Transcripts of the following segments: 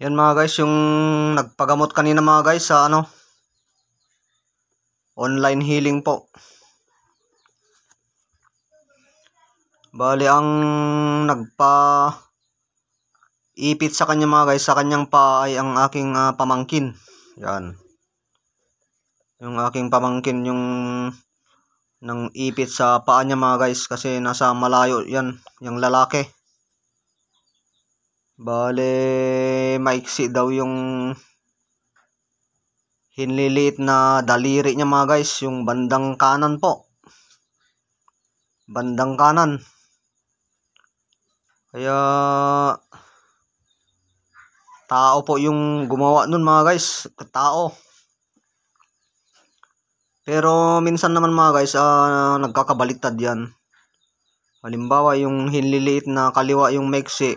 Yan mga guys, yung nagpagamot kanina mga guys sa online healing po. Bali ang nagpa-ipit sa kanya mga guys, sa kanyang pa ay ang aking pamangkin. Yan. Yung aking pamangkin yung nang ipit sa paa niya mga guys kasi nasa malayo yan, yung lalaki. Bale maiksi daw yung hinliliit na daliri niya mga guys, yung bandang kanan po. Bandang kanan. Kaya tao po yung gumawa nun mga guys, tao. Pero minsan naman mga guys, nagkakabaliktad yan. Halimbawa yung hinliliit na kaliwa yung maiksi,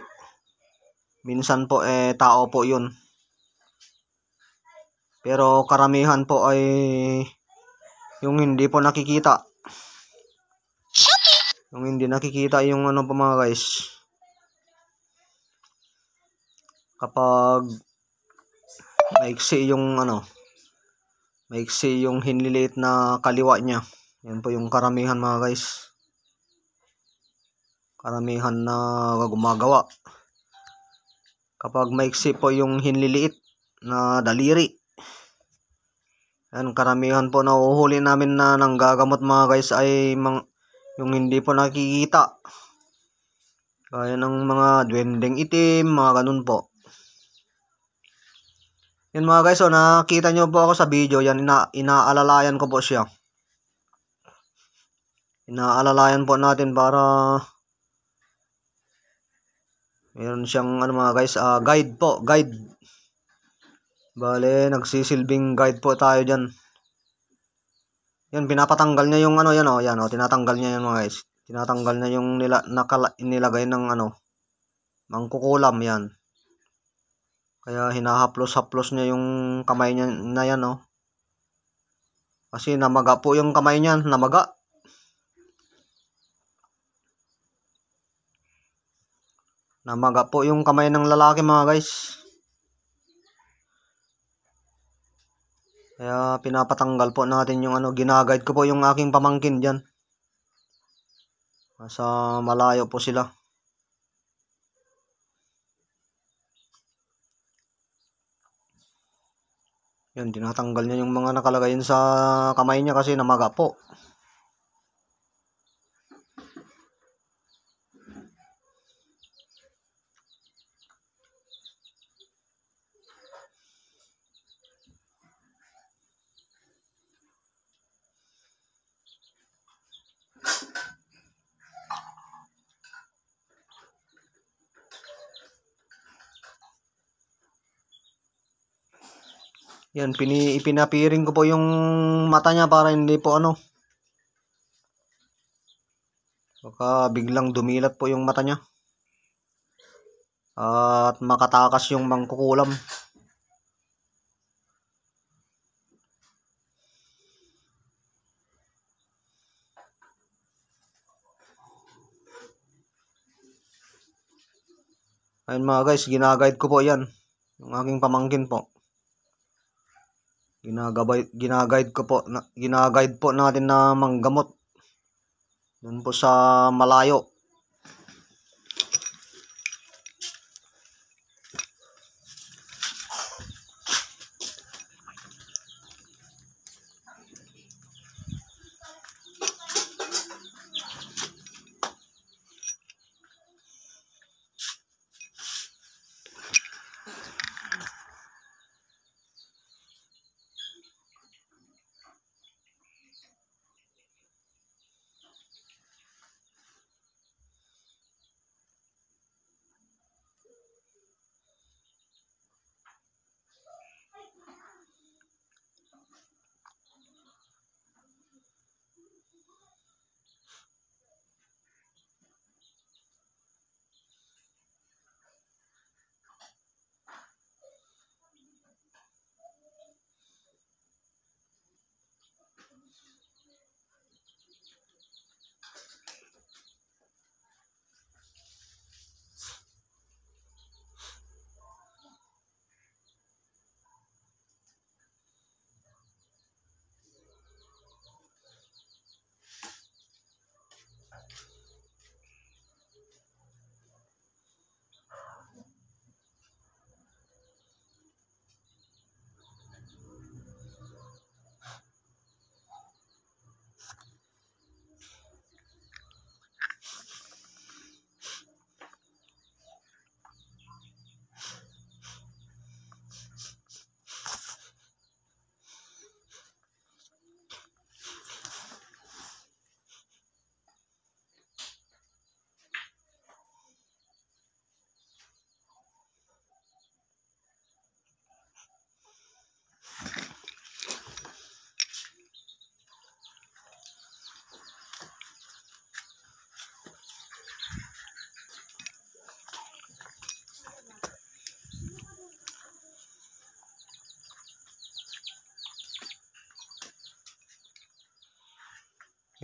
minsan po tao po yun. Pero karamihan po ay yung hindi po nakikita. Yung hindi nakikita yung po mga guys. Kapag maiksi yung hinliliit na kaliwa niya. Yan po yung karamihan mga guys. Karamihan na gumagawa. Kapag maiksi po yung hinliliit na daliri. Yan, karamihan po na uhuhuli namin na nanggagamot mga guys ay yung hindi po nakikita. Kaya ng mga duwendeng itim, mga ganun po. Yan mga guys, nakita nyo po ako sa video, yan inaalalayan ko po siya. Inaalalayan po natin para meron siyang mga guys, guide po, guide. Bale, nagsisilbing guide po tayo dyan. Yan, pinapatanggal niya yung yan tinatanggal niya yan mga guys. Tinatanggal niya yung nilagay ng mangkukulam yan. Kaya hinahaplos-haplos niya yung kamay niya na yan Kasi namaga po yung kamay niya, namaga. Namaga po yung kamay ng lalaki mga guys. Kaya pinapatanggal po natin yung ginaguide ko po yung aking pamangkin dyan. Nasa malayo po sila. Yan, tinatanggal niya yung mga nakalagay sa kamay niya kasi namaga po. Yan, ipinapiring ko po yung mata niya para hindi po baka biglang dumilat po yung mata niya. At makatakas yung mangkukulam. Ayun mga guys, ginaguide ko po yan. Yung aking pamangkin po. Ginaguide po natin na manggamot. Doon po sa malayo.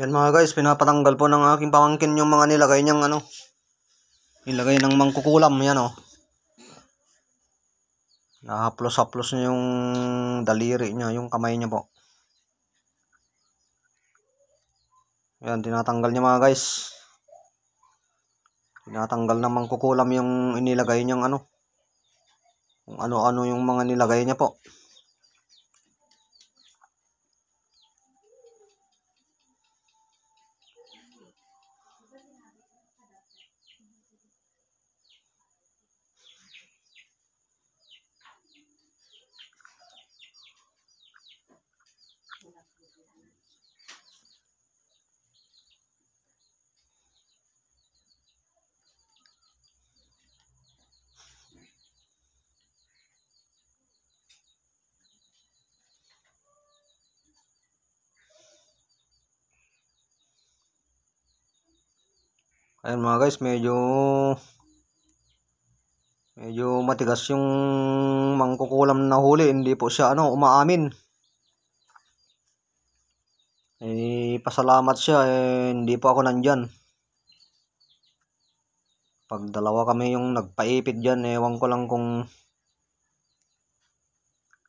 Yan mga guys, pinapatanggal po ng aking pamangkin yung mga nilagay niyang ano. Nilagay ng mangkukulam, yan o. Nahaplos-haplos niya yung daliri niya, yung kamay niya po. Yan, tinatanggal niya mga guys. Tinatanggal ng mangkukulam yung inilagay niyang ano. Kung ano-ano yung mga nilagay niya po. Ayan mga guys, medyo matigas yung mangkukulam na huli. Hindi po siya ano, umaamin. Pasalamat siya, hindi po ako nandyan. Pag dalawa kami yung nagpaipit dyan, ewan ko lang kung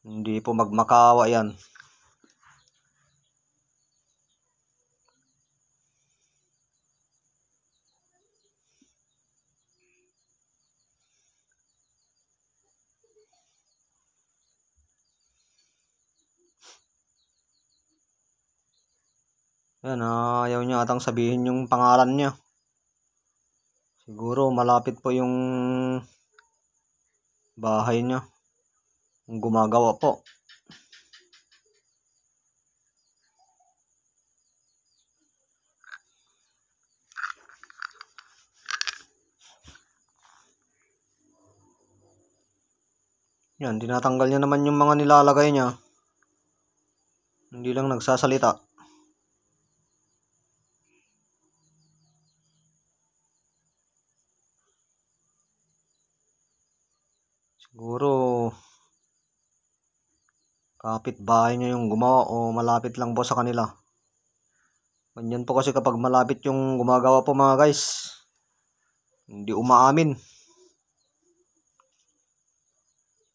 hindi po magmakawa yan. Yan, ayaw niya atang sabihin yung pangalan niya. Siguro malapit po yung bahay niya. Yung gumagawa po. Yan, tinatanggal niya naman yung mga nilalagay niya. Hindi lang nagsasalita. Siguro kapitbahay niya yung gumawa o malapit lang po sa kanila. Ganyan po kasi kapag malapit yung gumagawa po mga guys. Hindi umaamin.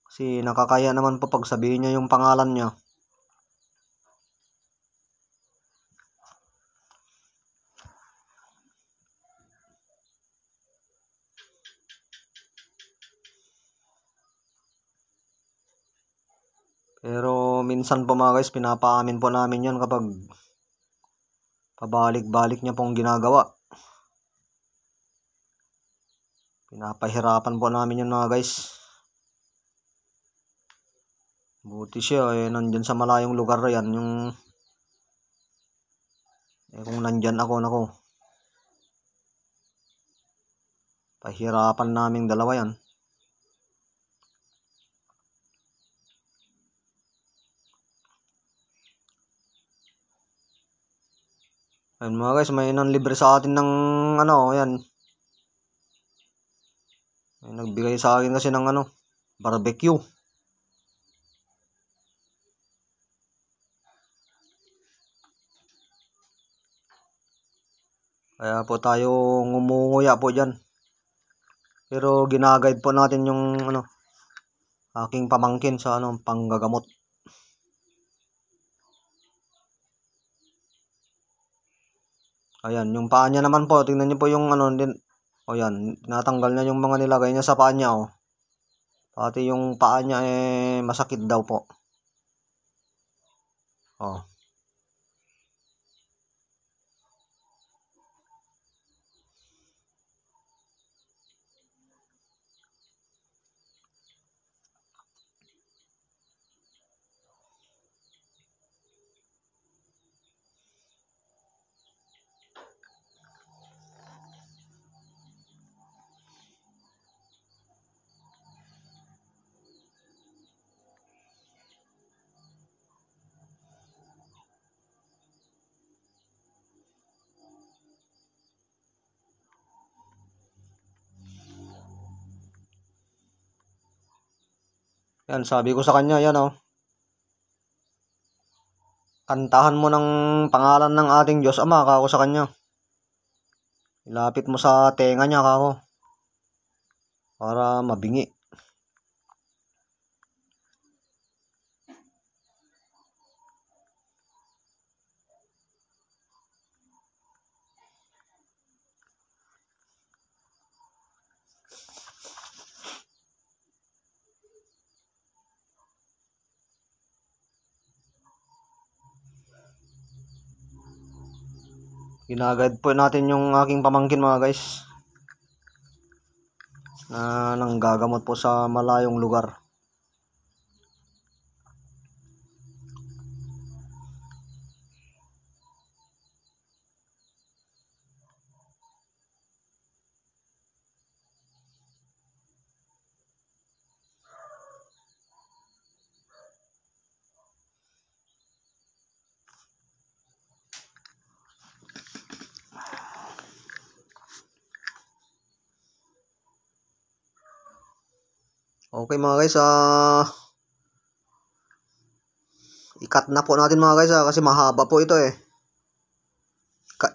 Kasi nakakaya naman po pag sabihin niya yung pangalan niya. Pero minsan po mga guys, pinapaamin po namin yan kapag pabalik-balik niya pong ginagawa. Pinapahirapan po namin yan mga guys. Buti siya nandyan sa malayong lugar yan. Kung nandyan ako, nako. Pahirapan naming dalawa yan. Ayun mga guys, may libre sa atin ng ano, yan. May nagbigay sa akin kasi ng ano, barbecue. Kaya po tayo ngumunguya po dyan. Pero ginaguide po natin yung ano, aking pamangkin sa ano, panggagamot. Ayan, yung paa niya naman po, tingnan niyo po yung ano din. O yan, tinatanggal niya yung mga nilagay niya sa paa niya o. Pati yung paa niya masakit daw po. Oh. Yan, sabi ko sa kanya, yan oh. Kantahan mo ng pangalan ng ating Diyos Ama, kako, sa kanya. Ilapit mo sa tenga niya, kako, para mabingi. Ginagad po natin yung aking pamangkin, mga guys, na nanggagamot po sa malayong lugar. Okay, mga guys, ikat na po natin, mga guys, kasi mahaba po ito eh.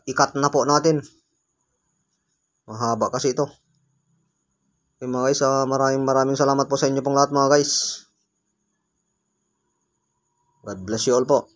Ikat na po natin. Mahaba kasi ito. Okay, mga guys, maraming salamat po sa inyo pong lahat, mga guys. God bless you all po.